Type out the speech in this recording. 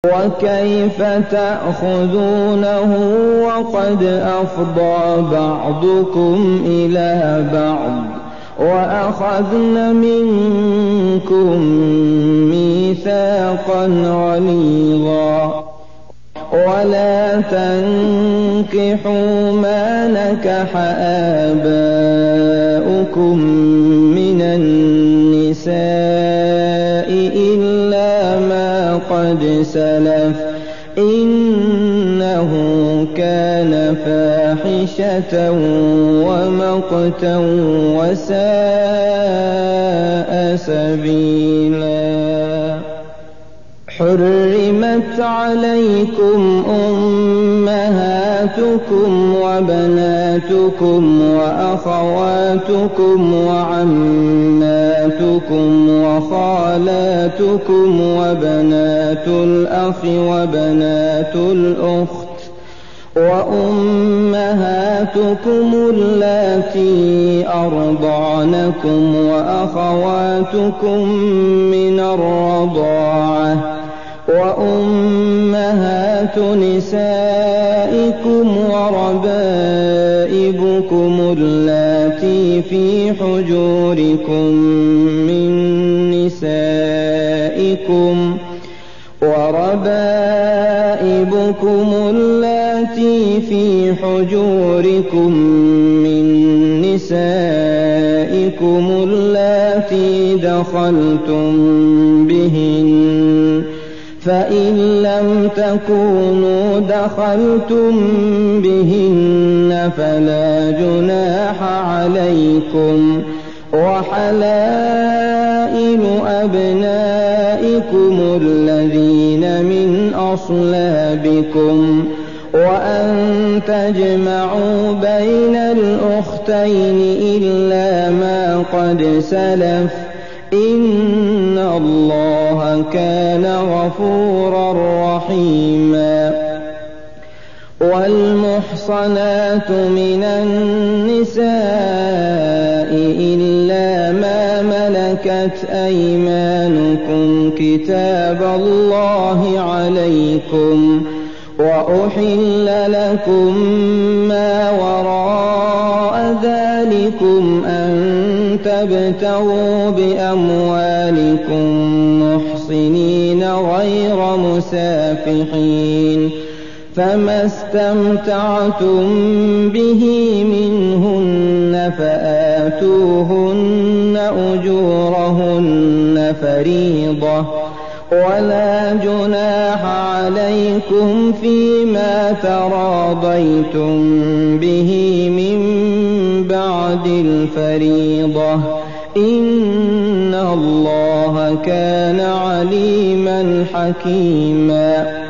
وكيف تأخذونه وقد أفضى بعضكم إلى بعض وأخذن منكم ميثاقا غليظا ولا تنكحوا ما نكح آباؤكم من النساء إلا ما قد سلف إنه كان فاحشة ومقتا وساء سبيلا. حرمت عليكم أمهاتكم وبناتكم وأخواتكم وعماتكم وخالاتكم وبنات الأخ وبنات الأخت وأمهاتكم اللاتي أرضعنكم وأخواتكم من الرضاعة وأمهات نسائكم وربائبكم اللاتي في حجوركم من نسائكم اللاتي دخلتم بهن فإن لم تكونوا دخلتم بهن فلا جناح عليكم وحلائل أبنائكم الذين من أصلابكم وأن تجمعوا بين الأختين إلا ما قد سلف إن الله كان غفورا رحيما. والمحصنات من النساء إلا ما ملكت أيمانكم كتاب الله عليكم وأحل لكم ما وراء ذلكم أن تبتغوا بأموالكم محصنين غير مسافحين فما استمتعتم به منهن فآتوهن أجورهن فريضة ولا جناح عليكم فيما تراضيتم به من بعد الفريضة إن الله كان عليما حكيما.